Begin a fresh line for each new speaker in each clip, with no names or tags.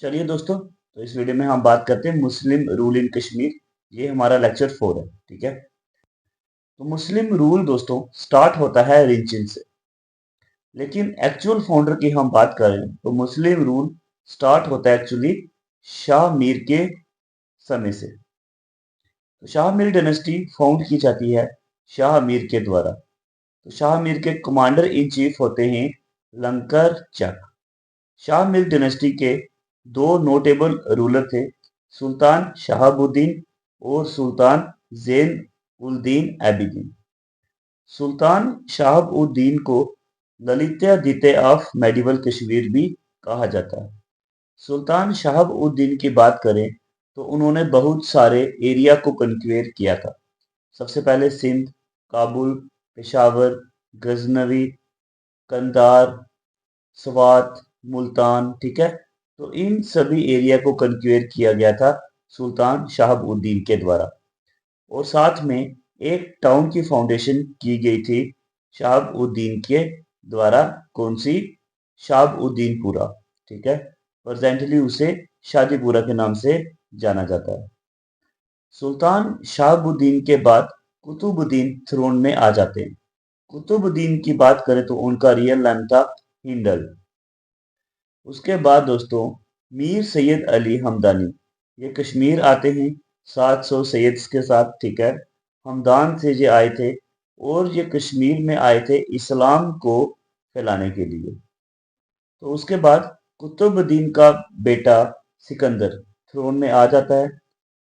चलिए दोस्तों, तो इस वीडियो में हम बात करते हैं मुस्लिम रूल इन कश्मीर। ये हमारा लेक्चर 4 है। ठीक है। तो मुस्लिम रूल दोस्तों स्टार्ट होता है रिंचिन से, लेकिन एक्चुअल फाउंडर की हम बात करें तो मुस्लिम रूल स्टार्ट होता है एक्चुअली शाह मीर के समय से। तो शाह मीर डायनेस्टी फाउंड की जाती है शाह मीर के द्वारा। तो शाह मीर के कमांडर इन चीफ होते हैं लंकर चक। शाह मीर डायनेस्टी के दो नोटेबल रूलर थे, सुल्तान शहाबुद्दीन और सुल्तान जैन उल दीन एबिदीन। सुल्तान शहाबुद्दीन को ललित्यादित्य ऑफ मेडिवल कश्मीर भी कहा जाता है। सुल्तान शहाबुद्दीन की बात करें तो उन्होंने बहुत सारे एरिया को कन्क्वेयर किया था। सबसे पहले सिंध, काबुल, पेशावर, गजनवी, कंधार, स्वात, मुल्तान। ठीक है। तो इन सभी एरिया को कन्क्वेयर किया गया था सुल्तान शहाबुद्दीन के द्वारा। और साथ में एक टाउन की फाउंडेशन की गई थी शहाबुद्दीन के द्वारा। कौन सी? शहाबुद्दीनपुरा। ठीक है। प्रेजेंटली उसे शादीपुरा के नाम से जाना जाता है। सुल्तान शहाबुद्दीन के बाद कुतुबुद्दीन थ्रोन में आ जाते हैं। कुतुबुद्दीन की बात करें तो उनका रियल नाम था हिंडल। उसके बाद दोस्तों मीर सैयद अली हमदानी ये कश्मीर आते हैं 700 सैयद्स के साथ। ठीक है। हमदान से ये आए थे और ये कश्मीर में आए थे इस्लाम को फैलाने के लिए। तो उसके बाद कुतुबुद्दीन का बेटा सिकंदर थ्रोन में आ जाता है।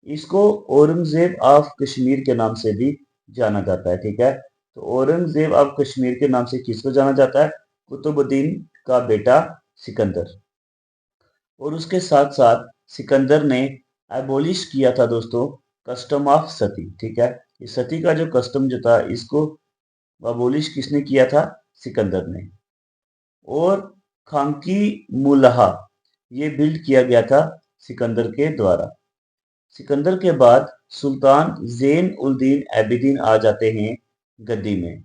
इसको औरंगजेब ऑफ कश्मीर के नाम से भी जाना जाता है। ठीक है। तो औरंगजेब ऑफ कश्मीर के नाम से किसको जाना जाता है? कुतुबुद्दीन का बेटा सिकंदर। और उसके साथ साथ सिकंदर ने एबोलिश किया था दोस्तों कस्टम ऑफ सती। ठीक है। ये सती का जो कस्टम जो था इसको एबोलिश किसने किया था? सिकंदर ने। और खांकी मुलहा ये बिल्ड किया गया था सिकंदर के द्वारा। सिकंदर के बाद सुल्तान जैन उल दीन एबिदीन आ जाते हैं गद्दी में।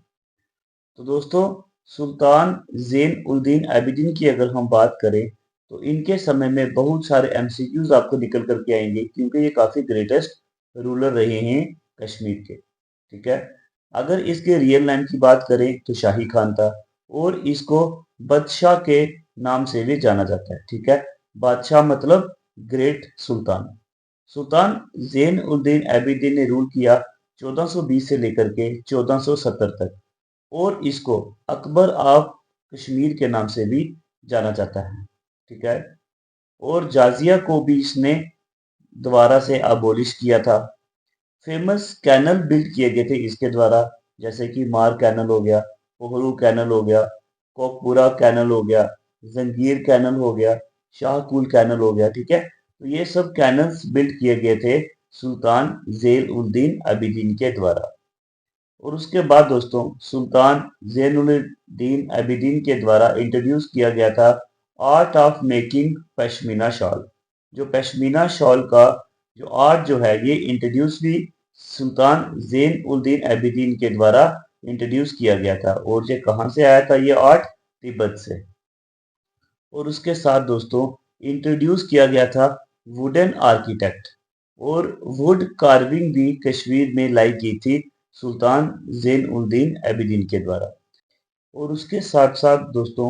तो दोस्तों सुल्तान जैन उल दीन एबिदीन की अगर हम बात करें तो इनके समय में बहुत सारे एमसीक्यूज आपको निकल करके आएंगे, क्योंकि ये काफी ग्रेटेस्ट रूलर रहे हैं कश्मीर के। ठीक है। अगर इसके रियल नेम की बात करें तो शाही खान था, और इसको बादशाह के नाम से भी जाना जाता है। ठीक है। बादशाह मतलब ग्रेट सुल्तान। सुल्तान जैन उल दीन एबिदीन ने रूल किया 1420 से लेकर के 1470 तक, और इसको अकबर ऑफ कश्मीर के नाम से भी जाना जाता है। ठीक है। और जाजिया को भी इसने दोबारा से अबोलिश किया था। फेमस कैनल बिल्ड किए गए थे इसके द्वारा, जैसे कि मार कैनल हो गया, पोहरू कैनल हो गया, कोकपुरा कैनल हो गया, जंगीर कैनल हो गया, शाहकुल कैनल हो गया। ठीक है। तो ये सब कैनल्स बिल्ड किए गए थे सुल्तान जैन उल दीन एबिदीन के द्वारा। और उसके बाद दोस्तों सुल्तान जैनुलदीन एबिदीन के द्वारा इंट्रोड्यूस किया गया था art of making pashmina shawl. जो पश्मीना शॉल का जो आर्ट जो है ये इंट्रोड्यूस भी सुल्तान जैन उल दीन एबिदीन के द्वारा इंट्रोड्यूस किया गया था। और ये कहाँ से आया था? ये आर्ट तिब्बत से। और उसके साथ दोस्तों इंट्रोड्यूस किया गया था वुडन आर्किटेक्ट, और वुड कार्विंग भी कश्मीर में लाई की थी सुल्तान जैन उल दीन एबिदीन के द्वारा। और उसके साथ साथ दोस्तों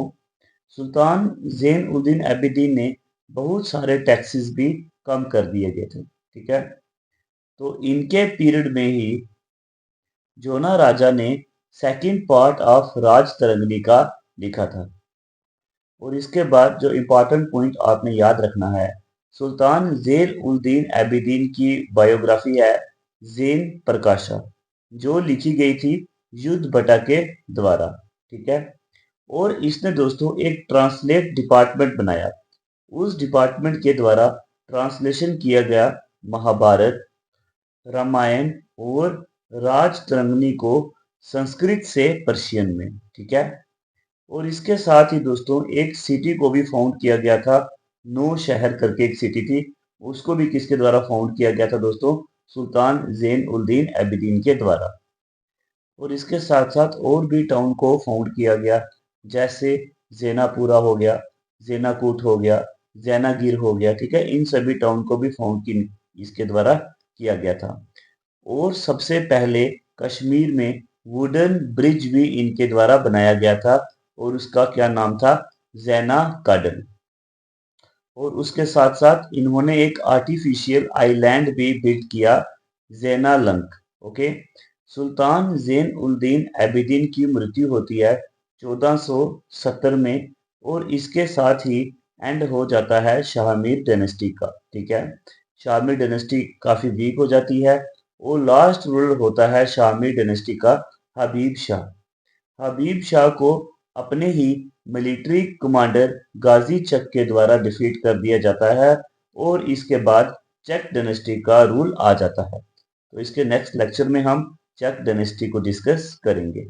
सुल्तान जैन उल दीन एबिदीन ने बहुत सारे टैक्सेस भी कम कर दिए गए थे। ठीक है। तो इनके पीरियड में ही जोना राजा ने सेकंड पार्ट ऑफ राज तरंगनी का लिखा था। और इसके बाद जो इम्पोर्टेंट पॉइंट आपने याद रखना है, सुल्तान जैन उल दीन एबिदीन की बायोग्राफी है जैन प्रकाशा, जो लिखी गई थी युद्ध भट्टा के द्वारा। ठीक है। और इसने दोस्तों एक ट्रांसलेट डिपार्टमेंट बनाया। उस डिपार्टमेंट के द्वारा ट्रांसलेशन किया गया महाभारत, रामायण और राजतरंगिणी को संस्कृत से पर्शियन में। ठीक है। और इसके साथ ही दोस्तों एक सिटी को भी फाउंड किया गया था, नौ शहर करके एक सिटी थी। उसको भी किसके द्वारा फाउंड किया गया था दोस्तों? सुल्तान जैन उल दीन एबिदीन के द्वारा। और इसके साथ साथ और भी टाउन को फाउंड किया गया, जैसे जेनापुरा हो गया, जेनाकूट हो गया, जैनागिर हो गया, ठीक है, इन सभी टाउन को भी फाउंड की इसके द्वारा किया गया था। और सबसे पहले कश्मीर में वुडन ब्रिज भी इनके द्वारा बनाया गया था और उसका क्या नाम था, जैना गार्डन। और उसके साथ साथ इन्होंने एक आर्टिफिशियल आइलैंड भी बिल्ड किया, जैना लंक। ओके। सुल्तान जैन उल दीन एबिदीन की मृत्यु होती है 1470 में और इसके साथ ही एंड हो जाता है शाहमीर डायनेस्टी का, ठीक है। शाहमीर डायनेस्टी काफी वीक हो जाती है और लास्ट रूलर होता है शाहमीर डायनेस्टी का हबीब शाह। हबीब शाह को अपने ही मिलिट्री कमांडर गाजी चक के द्वारा डिफीट कर दिया जाता है और इसके बाद चक डायनेस्टी का रूल आ जाता है। तो इसके नेक्स्ट लेक्चर में हम चक डायनेस्टी को डिस्कस करेंगे।